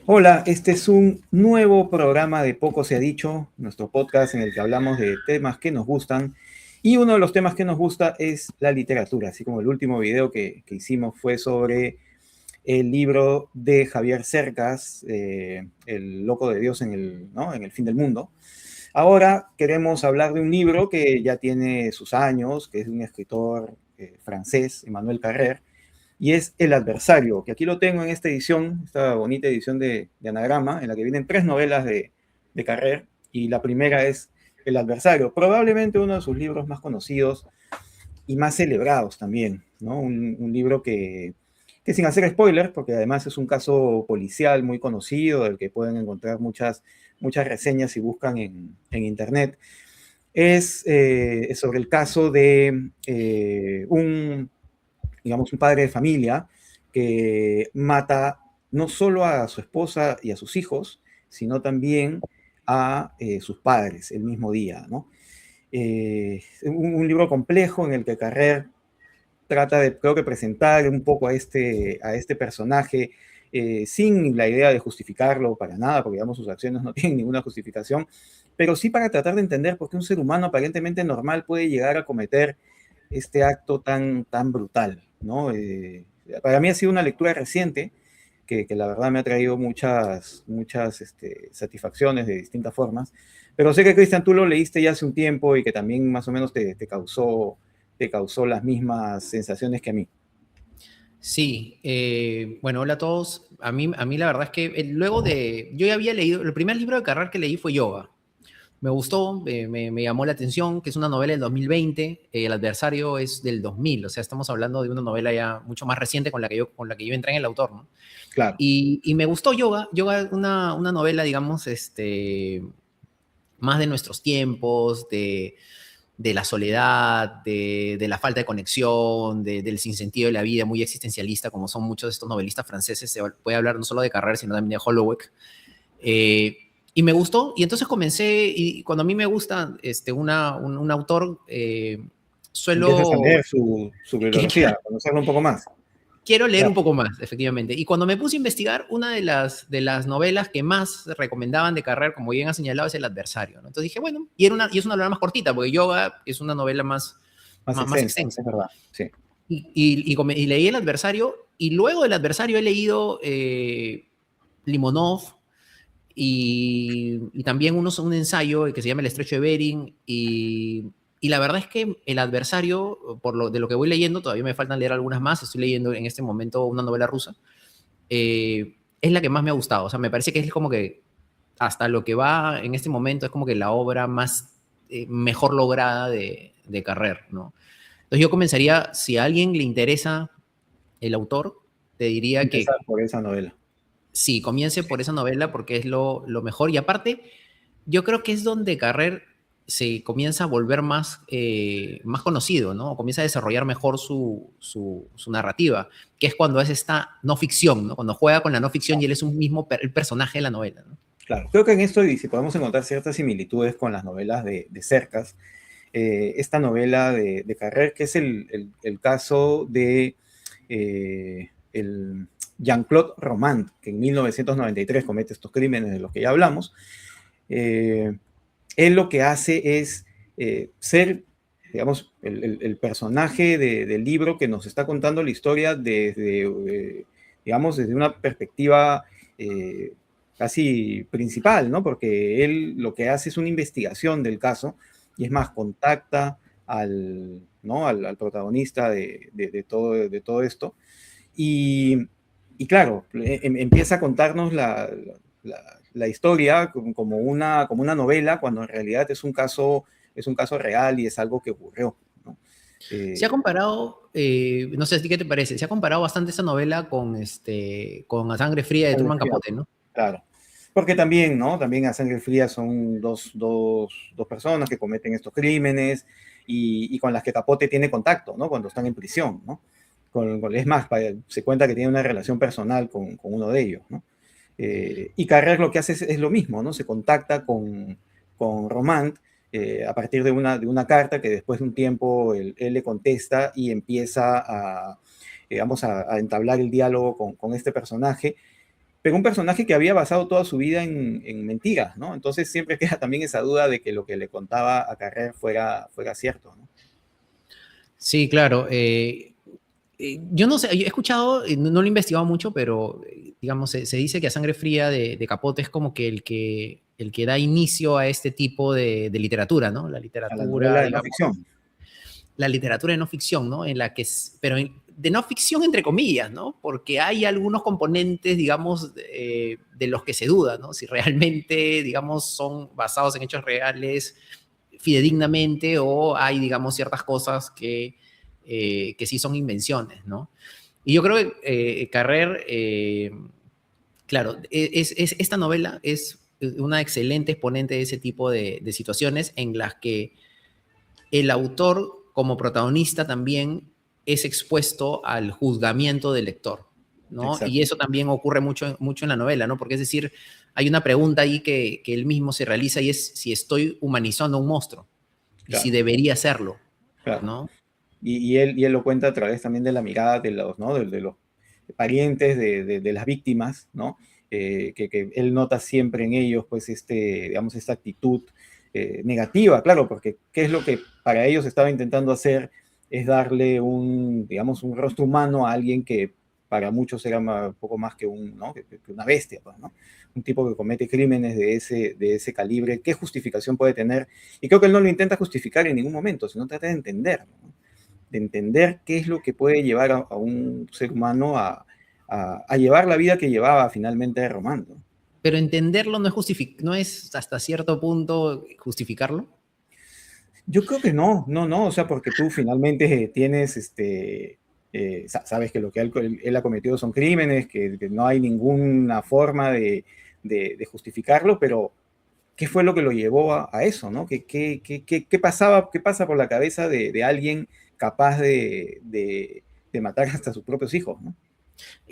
Hola, este es un nuevo programa de Poco se ha dicho, nuestro podcast en el que hablamos de temas que nos gustan. Y uno de los temas que nos gusta es la literatura, así como el último video que hicimos fue sobre el libro de Javier Cercas, El loco de Dios en ¿no? en el fin del mundo. Ahora queremos hablar de un libro que ya tiene sus años, que es de un escritor francés, Emmanuel Carrère, y es El Adversario, que aquí lo tengo en esta edición, esta bonita edición de Anagrama, en la que vienen tres novelas de Carrère, y la primera es El Adversario, probablemente uno de sus libros más conocidos y más celebrados también, ¿no? Un libro que sin hacer spoilers, porque además es un caso policial muy conocido, del que pueden encontrar muchas reseñas si buscan en internet, es sobre el caso de digamos, un padre de familia que mata no solo a su esposa y a sus hijos, sino también a sus padres el mismo día, ¿no? Un libro complejo en el que Carrer trata de, creo que, presentar un poco a este personaje sin la idea de justificarlo para nada, porque digamos sus acciones no tienen ninguna justificación, pero sí para tratar de entender por qué un ser humano aparentemente normal puede llegar a cometer este acto tan brutal, ¿no? Para mí ha sido una lectura reciente que la verdad me ha traído muchas satisfacciones de distintas formas, pero sé que, Cristian, tú lo leíste ya hace un tiempo y que también más o menos te causó las mismas sensaciones que a mí. Sí, bueno, hola a todos. A mí la verdad es que luego de, yo ya había leído, el primer libro de Carrère que leí fue Yoga. Me gustó, me llamó la atención, que es una novela del 2020, El adversario es del 2000, o sea, estamos hablando de una novela ya mucho más reciente con la que yo entré en el autor, ¿no? Claro. Y me gustó Yoga. Yoga es una novela, digamos, más de nuestros tiempos, de la soledad, de la falta de conexión, del sinsentido de la vida, muy existencialista, como son muchos de estos novelistas franceses. Se puede hablar no solo de Carrère, sino también de Holloway. Eh, y me gustó, y entonces comencé, y cuando a mí me gusta un autor, Empiezas a suelo... leer su bibliografía, a conocerlo un poco más. Quiero leer Claro. un poco más, efectivamente. Y cuando me puse a investigar, una de las novelas que más recomendaban de Carrère, como bien ha señalado, es El Adversario, ¿no? Entonces dije, bueno, y es una novela más cortita, porque Yoga es una novela Más más extensa, extensa. es verdad. Sí. Y leí El Adversario, y luego del Adversario he leído Limonov, y también un ensayo que se llama El Estrecho de Bering, y la verdad es que El Adversario, de lo que voy leyendo, todavía me faltan leer algunas más. Estoy leyendo en este momento una novela rusa. Es la que más me ha gustado. O sea, me parece que es como que hasta lo que va en este momento es como que la obra más mejor lograda de Carrer, ¿no? Entonces yo comenzaría, si a alguien le interesa el autor, te diría Empezar que por esa novela. sí, comience por esa novela porque es lo mejor. Y aparte, yo creo que es donde Carrer se comienza a volver más conocido, ¿no? Comienza a desarrollar mejor su narrativa, que es cuando es esta no ficción, ¿no? Cuando juega con la no ficción y él es un mismo el personaje de la novela, ¿no? Claro, creo que en esto y si podemos encontrar ciertas similitudes con las novelas de Cercas, esta novela de Carrer, que es el caso de el Jean-Claude Romand, que en 1993 comete estos crímenes de los que ya hablamos. Eh, Él lo que hace es ser, digamos, el personaje del libro que nos está contando la historia digamos, desde una perspectiva casi principal, ¿no? Porque él lo que hace es una investigación del caso y es más, contacta ¿no? al protagonista de todo esto y, y claro, empieza a contarnos la historia como una novela, cuando en realidad es un caso real y es algo que ocurrió, ¿no? Se ha Eh, comparado, no sé a ti qué te parece, se ha comparado bastante esta novela con A Sangre Fría de Sangre Truman Fría, Capote, ¿no? claro. Porque también, ¿no? También a Sangre Fría son dos personas que cometen estos crímenes y con las que Capote tiene contacto, ¿no? Cuando están en prisión, ¿no? Es más, se cuenta que tiene una relación personal con uno de ellos, ¿no? Y Carrer lo que hace es lo mismo, ¿no? Se contacta con Romand a partir de una carta que después de un tiempo él le contesta y empieza digamos, a entablar el diálogo con este personaje pero un personaje que había basado toda su vida en mentiras, ¿no? Entonces siempre queda también esa duda de que lo que le contaba a Carrer fuera cierto, ¿no? Sí, claro. Yo no sé, he escuchado, no lo he investigado mucho, pero digamos, se dice que A Sangre Fría de Capote es como que el que da inicio a este tipo de literatura, ¿no? La A la literatura, novela de no digamos, ficción. la literatura de no ficción, ¿no? En la que, pero de no ficción entre comillas, ¿no? Porque hay algunos componentes, digamos, de los que se duda, ¿no? Si realmente, digamos, son basados en hechos reales fidedignamente o hay, digamos, ciertas cosas que sí son invenciones, ¿no? Y yo creo que Carrer, claro, esta novela es una excelente exponente de ese tipo de situaciones en las que el autor como protagonista también es expuesto al juzgamiento del lector, ¿no? Y Exacto. eso también ocurre mucho, mucho en la novela, ¿no? Porque es decir, hay una pregunta ahí que él mismo se realiza y es si estoy humanizando a un monstruo y si Claro, debería hacerlo, claro. ¿no? Y él lo cuenta a través también de la mirada de los, ¿no? de los parientes de las víctimas, ¿no? Que él nota siempre en ellos, pues, digamos, esta actitud negativa, claro, porque ¿qué es lo que para ellos estaba intentando hacer? Es darle digamos, un rostro humano a alguien que para muchos era un poco más que, ¿no? que una bestia, pues, ¿no? Un tipo que comete crímenes de ese calibre. ¿Qué justificación puede tener? Y creo que él no lo intenta justificar en ningún momento, sino trata de entenderlo, ¿no? De entender qué es lo que puede llevar a un ser humano a llevar la vida que llevaba finalmente Román, ¿no? Pero entenderlo no es hasta cierto punto justificarlo. Yo creo que no, no, no, o sea, porque tú finalmente tienes, sabes que lo que él ha cometido son crímenes, que no hay ninguna forma de justificarlo, pero ¿qué fue lo que lo llevó a eso, ¿no? ¿Qué pasa por la cabeza de alguien capaz de matar hasta sus propios hijos, ¿no?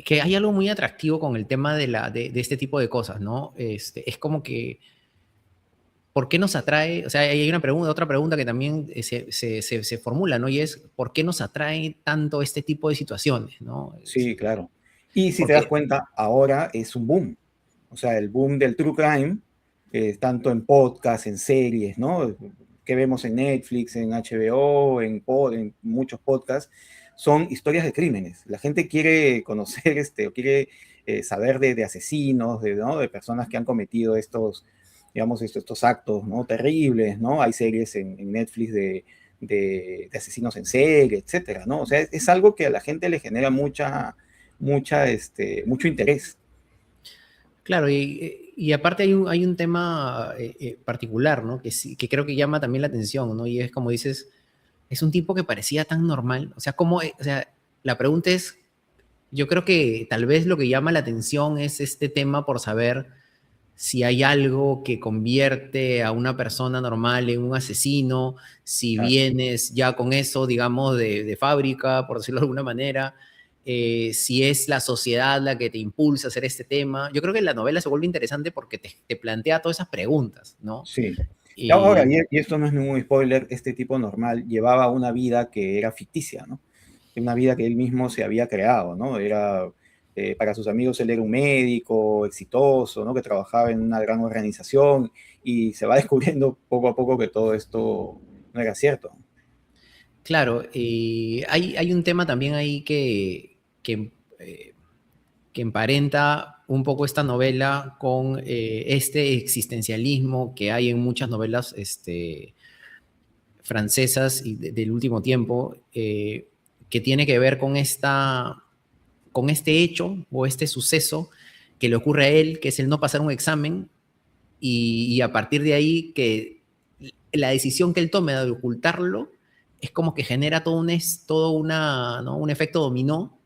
Que hay algo muy atractivo con el tema de este tipo de cosas, ¿no? Es como que, ¿por qué nos atrae? O sea, hay una pregunta, otra pregunta que también se formula, ¿no? Y es, ¿por qué nos atrae tanto este tipo de situaciones, ¿no? Sí, claro. Y si te das Porque, cuenta, ahora es un boom. O sea, el boom del true crime, tanto en podcast, en series, ¿no? Que vemos en Netflix, en HBO, en muchos podcasts, son historias de crímenes. La gente quiere conocer, o quiere saber de asesinos, ¿no? De personas que han cometido digamos, estos actos, ¿no? Terribles, ¿no? Hay series en Netflix de asesinos en serie, etcétera, ¿no? O sea, es algo que a la gente le genera mucho interés. claro, y aparte hay un tema particular, ¿no? Que creo que llama también la atención, ¿no? Y es como dices, es un tipo que parecía tan normal. O sea, o sea, la pregunta es, yo creo que tal vez lo que llama la atención es este tema por saber si hay algo que convierte a una persona normal en un asesino, si Claro. vienes ya con eso, digamos, de fábrica, por decirlo de alguna manera, si es la sociedad la que te impulsa a hacer este tema. Yo creo que la novela se vuelve interesante porque te plantea todas esas preguntas, ¿no? Sí. Ahora, Y y esto no es ningún spoiler, este tipo normal llevaba una vida que era ficticia, ¿no? Una vida que él mismo se había creado, ¿no? Para sus amigos él era un médico exitoso, ¿no? Que trabajaba en una gran organización y se va descubriendo poco a poco que todo esto no era cierto. claro, hay un tema también ahí eh, que emparenta un poco esta novela con este existencialismo que hay en muchas novelas francesas y del último tiempo, que tiene que ver con este hecho o este suceso que le ocurre a él, que es el no pasar un examen, y a partir de ahí que la decisión que él tome de ocultarlo es como que genera ¿no? Un efecto dominó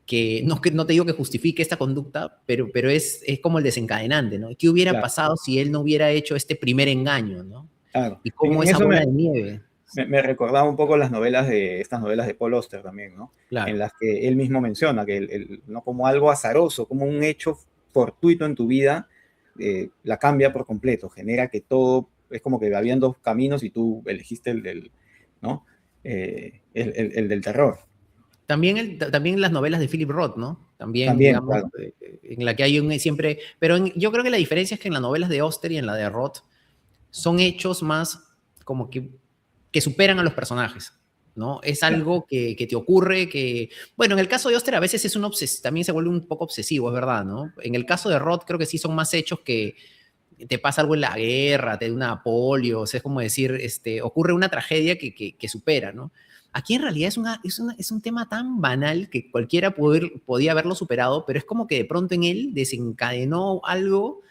que no te digo que justifique esta conducta, pero es como el desencadenante, ¿no? ¿Qué hubiera Claro, pasado si él no hubiera hecho este primer engaño, ¿no? claro. Y En, cómo en esa eso bola de nieve, me recordaba un poco estas novelas de Paul Auster también, ¿no? En claro, las que él mismo menciona que no como algo azaroso, como un hecho fortuito en tu vida, la cambia por completo, genera que todo, es como que habían dos caminos y tú elegiste ¿no? El del terror. también las novelas de Philip Roth, ¿no? También, También, digamos, claro. en la que hay siempre, pero yo creo que la diferencia es que en las novelas de Auster y en la de Roth son hechos más como que superan a los personajes, ¿no? Es Claro. algo que te ocurre, bueno, en el caso de Auster a veces es también se vuelve un poco obsesivo, es verdad, ¿no? En el caso de Roth creo que sí son más hechos que te pasa algo en la guerra, te da una polio, o sea, es como decir, ocurre una tragedia que supera, ¿no? Aquí en realidad es un tema tan banal que cualquiera podía haberlo superado, pero es como que de pronto en él desencadenó algo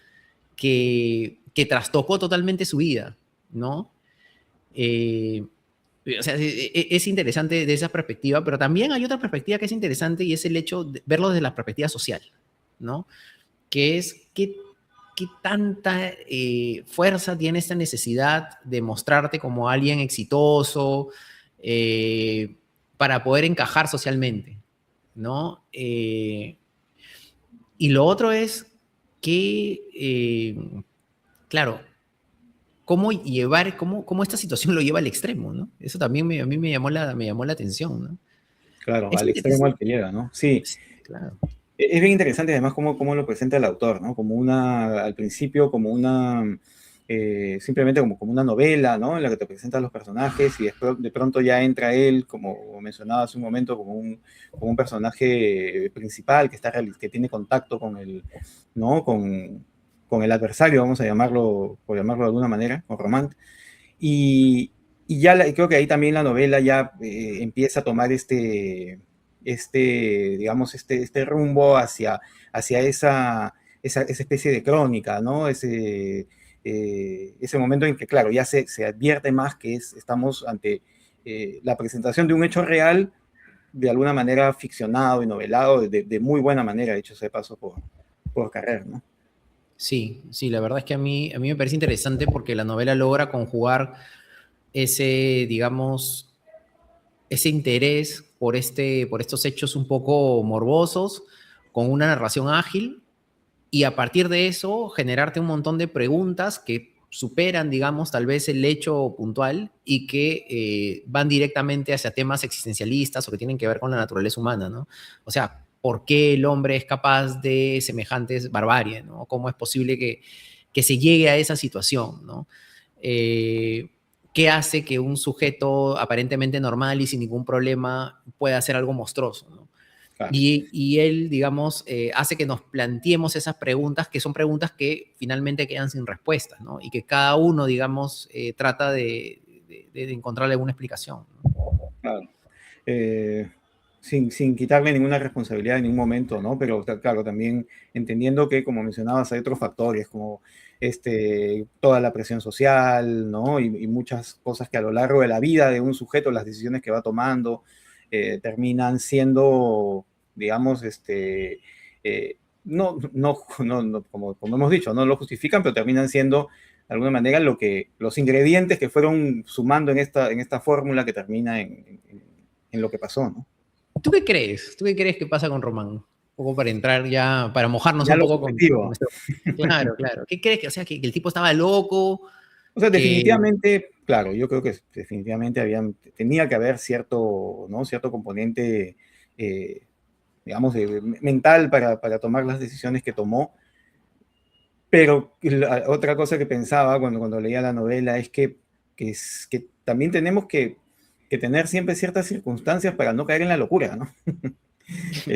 que trastocó totalmente su vida, ¿no? Eh, o sea, es interesante de esa perspectiva, pero también hay otra perspectiva que es interesante y es el hecho de verlo desde la perspectiva social, ¿no? Que es qué tanta fuerza tiene esta necesidad de mostrarte como alguien exitoso eh, para poder encajar socialmente, ¿no? Y lo otro es que, claro, cómo esta situación lo lleva al extremo, ¿no? Eso también a mí me llamó la atención, ¿no? Claro, Es al extremo al que llega, ¿no? Sí. sí, claro. Es bien interesante además cómo lo presenta el autor, ¿no? Al principio como simplemente como una novela, ¿no? En la que te presenta a los personajes y después de pronto ya entra él, como mencionaba hace un momento, como un personaje principal que tiene contacto con ¿no? Con el adversario, vamos a llamarlo, por llamarlo de alguna manera, con Román. Y ya creo que ahí también la novela ya empieza a tomar digamos, este rumbo hacia esa especie de crónica, ¿no? Ese momento en que, claro, ya se advierte más que estamos ante la presentación de un hecho real, de alguna manera ficcionado y novelado, de muy buena manera, hecho ese paso por Carrer, ¿no? Sí, sí, la verdad es que a mí me parece interesante porque la novela logra conjugar ese, digamos, ese interés por estos hechos un poco morbosos, con una narración ágil, y a partir de eso generarte un montón de preguntas que superan, digamos, tal vez el hecho puntual y que van directamente hacia temas existencialistas o que tienen que ver con la naturaleza humana, ¿no? O sea, ¿por qué el hombre es capaz de semejantes barbarie, ¿no? ¿Cómo es posible que se llegue a esa situación, ¿no? Eh, ¿Qué hace que un sujeto aparentemente normal y sin ningún problema pueda hacer algo monstruoso, ¿no? Claro. Y él, digamos, hace que nos planteemos esas preguntas, que son preguntas que finalmente quedan sin respuestas, ¿no? Y que cada uno, digamos, trata de encontrarle alguna explicación, ¿no? Claro. Sin quitarle ninguna responsabilidad en ningún momento, ¿no? Pero claro, también entendiendo que, como mencionabas, hay otros factores como toda la presión social, ¿no? Y muchas cosas que a lo largo de la vida de un sujeto, las decisiones que va tomando, terminan siendo, digamos, como hemos dicho, no lo justifican, pero terminan siendo de alguna manera los ingredientes que fueron sumando en esta fórmula que termina en lo que pasó, ¿no? ¿Tú qué crees? ¿Tú qué crees que pasa con Román? Un poco para entrar ya, para mojarnos Ya un lo poco subjetivo. Claro, claro. ¿Qué crees? O sea, que el tipo estaba loco, O sea, que... definitivamente, claro, yo creo que definitivamente tenía que haber cierto, ¿no? Cierto componente, eh, digamos, mental para tomar las decisiones que tomó. Pero otra cosa que pensaba cuando leía la novela es que también tenemos que tener siempre ciertas circunstancias para no caer en la locura, ¿no?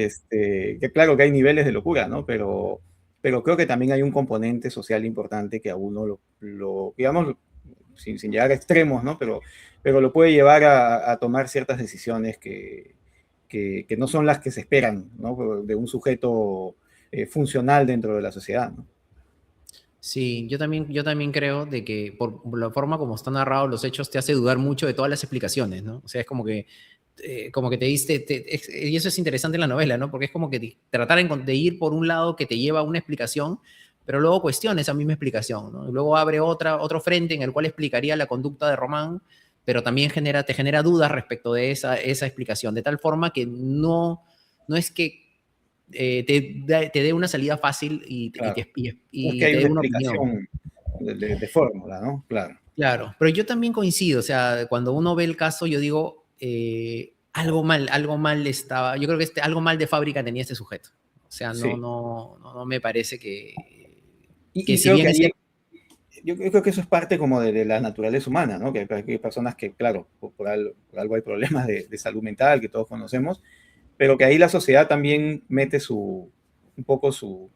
Que claro que hay niveles de locura, ¿no? Pero creo que también hay un componente social importante que a uno digamos, sin llegar a extremos, ¿no? Pero lo puede llevar a tomar ciertas decisiones que no son las que se esperan, ¿no? De un sujeto funcional dentro de la sociedad, ¿no? Sí, yo también creo de que por la forma como están narrados los hechos te hace dudar mucho de todas las explicaciones, ¿no? O sea, es como que te diste, y eso es interesante en la novela, ¿no? Porque es como que tratar de ir por un lado que te lleva a una explicación, pero luego cuestiona esa misma explicación, ¿no? Y luego abre otro frente en el cual explicaría la conducta de Román, pero también te genera dudas respecto de esa explicación, de tal forma que no es que te dé una salida fácil Claro. No es que y hay te dé una una opinión. explicación de fórmula, ¿no? Claro. Claro, pero yo también coincido, o sea, cuando uno ve el caso, yo digo, algo mal estaba, yo creo que algo mal de fábrica tenía este sujeto. O sea, Sí. no me parece que Y si creo que bien es ahí, cierto. yo creo que eso es parte como de la naturaleza humana, ¿no? Que hay personas que, claro, por algo hay problemas de salud mental que todos conocemos, pero que ahí la sociedad también mete un poco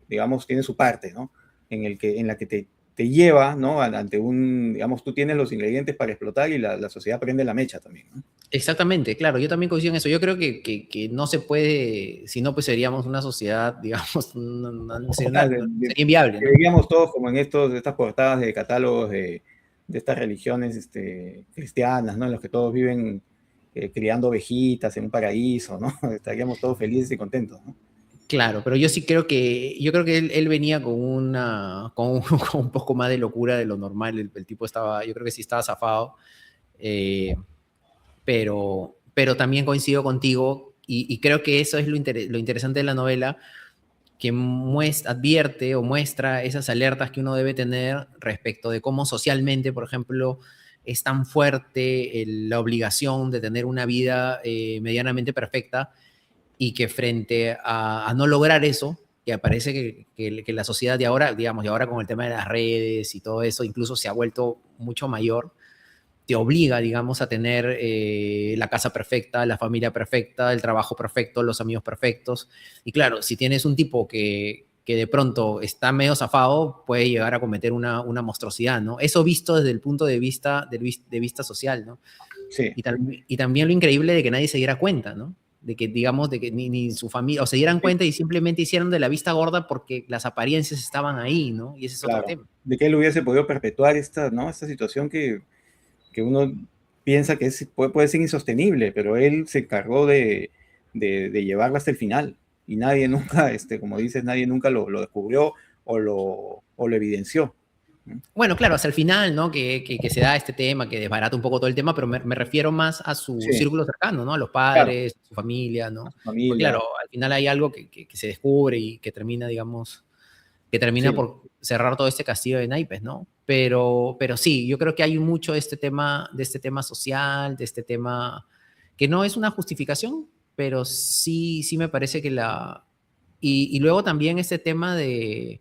digamos, tiene su parte, ¿no? En la que te lleva, ¿no? Ante digamos, tú tienes los ingredientes para explotar y la sociedad prende la mecha también, ¿no? Exactamente, claro, yo también coincido en eso. Yo creo que no se puede, si no, pues seríamos una sociedad, digamos, sería inviable, Que ¿no? veíamos todos como en estas portadas de catálogos de estas religiones cristianas, ¿no? En los que todos viven criando ovejitas en un paraíso, ¿no? Estaríamos todos felices y contentos, ¿no? Claro, pero yo creo que él venía con con un poco más de locura de lo normal. El tipo estaba, yo creo que sí estaba zafado, eh, pero también coincido contigo y creo que eso es lo interesante de la novela, que advierte o muestra esas alertas que uno debe tener respecto de cómo socialmente, por ejemplo, es tan fuerte la obligación de tener una vida medianamente perfecta y que frente a no lograr eso, que parece que la sociedad de ahora, digamos, y ahora con el tema de las redes y todo eso, incluso se ha vuelto mucho mayor, te obliga, digamos, a tener la casa perfecta, la familia perfecta, el trabajo perfecto, los amigos perfectos. Y claro, si tienes un tipo que de pronto está medio zafado, puede llegar a cometer una monstruosidad, ¿no? Eso visto desde el punto de vista, de vista social, ¿no? Sí, Y también lo increíble de que nadie se diera cuenta, ¿no? De que, digamos, de que ni su familia, o se dieran sí, cuenta y simplemente hicieron de la vista gorda porque las apariencias estaban ahí, ¿no? Y ese es otro claro. tema. De que él hubiese podido perpetuar ¿no? Esta situación que uno piensa que puede ser insostenible, pero él se encargó de llevarla hasta el final. Y nadie nunca, como dices, nadie nunca lo descubrió o lo evidenció. Bueno, claro, hasta el final, ¿no? Que se da este tema, que desbarata un poco todo el tema, pero me refiero más a su Sí, círculo cercano, ¿no? A los claro, padres, a su familia, a ¿no? su Porque familia. claro, al final hay algo que se descubre y que termina, digamos, que termina Sí, por cerrar todo este castillo de naipes, ¿no? Pero sí, yo creo que hay mucho de este tema social, de este tema que no es una justificación, pero sí me parece que y luego también este tema del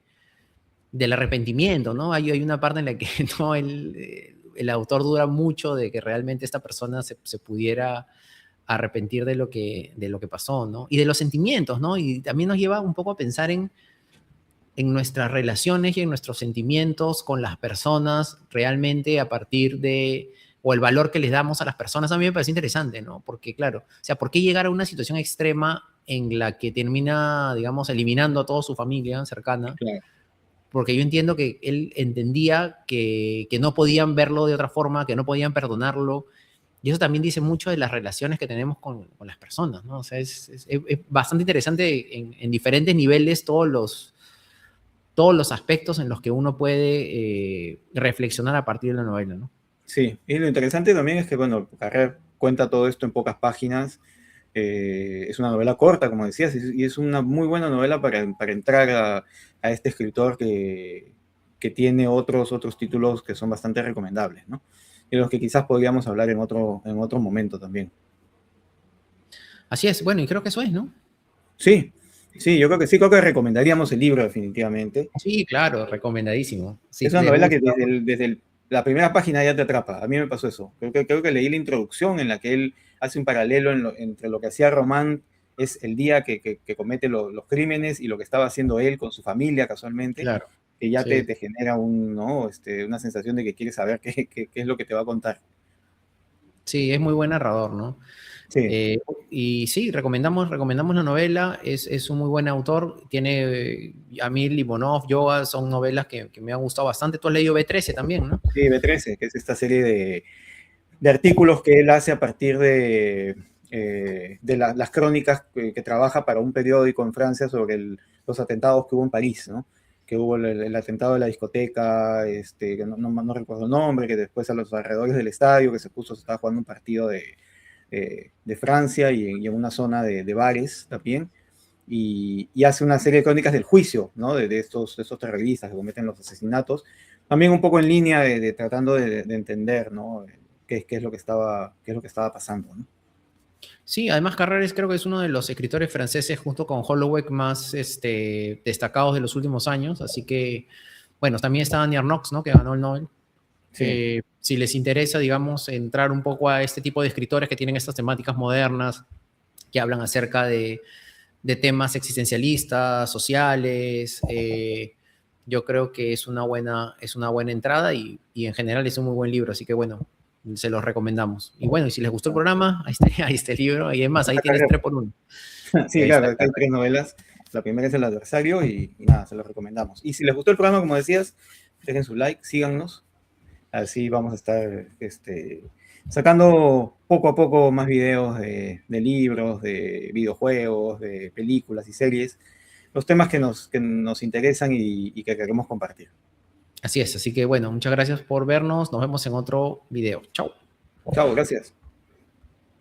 arrepentimiento, ¿no? Hay una parte en la que no, el autor dura mucho de que realmente esta persona se pudiera arrepentir de lo que pasó, ¿no? Y de los sentimientos, ¿no? Y también nos lleva un poco a pensar en nuestras relaciones y en nuestros sentimientos con las personas realmente a partir o el valor que les damos a las personas. A mí me parece interesante, ¿no? Porque claro, o sea, ¿por qué llegar a una situación extrema en la que termina, digamos, eliminando a toda su familia cercana? claro. Porque yo entiendo que él entendía que no podían verlo de otra forma, que no podían perdonarlo, y eso también dice mucho de las relaciones que tenemos con las personas, ¿no? O sea, es bastante interesante en diferentes niveles todos los aspectos en los que uno puede reflexionar a partir de la novela, ¿no? Sí, y lo interesante también es que, bueno, Carrer cuenta todo esto en pocas páginas. Es una novela corta, como decías, y es una muy buena novela para entrar a este escritor que tiene otros títulos que son bastante recomendables, ¿no? Y de los que quizás podríamos hablar en otro momento también. Así es, bueno, y creo que eso es, ¿no? Sí, sí, yo creo que sí, creo que recomendaríamos el libro definitivamente. Sí, claro, recomendadísimo. Si Es una les novela que gusta. desde la primera página ya te atrapa. A mí me pasó eso. Creo que leí la introducción en la que él hace un paralelo entre lo que hacía Román, es el día que comete los crímenes, y lo que estaba haciendo él con su familia casualmente, Claro, que ya te, sí. te genera ¿no? Una sensación de que quieres saber qué es lo que te va a contar. Sí, es muy buen narrador, ¿no? Sí, Eh, y sí, recomendamos la novela, es un muy buen autor, tiene a mí Limonov, Yoga, son novelas que me han gustado bastante. Tú has leído B13 también, ¿no? sí, B13, que es esta serie de artículos que él hace a partir de las crónicas que trabaja para un periódico en Francia sobre los atentados que hubo en París, ¿no? Que hubo el atentado de la discoteca, que no recuerdo el nombre, que después a los alrededores del estadio, que se estaba jugando un partido de Francia y en una zona de bares también, y hace una serie de crónicas del juicio, ¿no? De estos terroristas que cometen los asesinatos, también un poco en línea tratando de entender, ¿no? Qué es lo que estaba pasando, ¿no? Sí, además Carreras creo que es uno de los escritores franceses junto con Holloway más destacados de los últimos años, así que, bueno, también está Annie Arnoux, ¿no? Que ganó el Nobel. Sí. Si les interesa, digamos, entrar un poco a este tipo de escritores que tienen estas temáticas modernas, que hablan acerca de temas existencialistas, sociales, yo creo que es una buena entrada y en general es un muy buen libro, así que bueno, se los recomendamos. Y bueno, y si les gustó el programa, ahí está el libro, y además ahí tienes 3 por 1. Sí, Ahí claro, está. acá hay 3 novelas. La primera es El adversario y nada, se los recomendamos. Y si les gustó el programa, como decías, dejen su like, síganos. Así vamos a estar sacando poco a poco más videos de libros, de videojuegos, de películas y series, los temas que nos interesan y que queremos compartir. Así es, así que bueno, muchas gracias por vernos, nos vemos en otro video. Chao. Chao, gracias.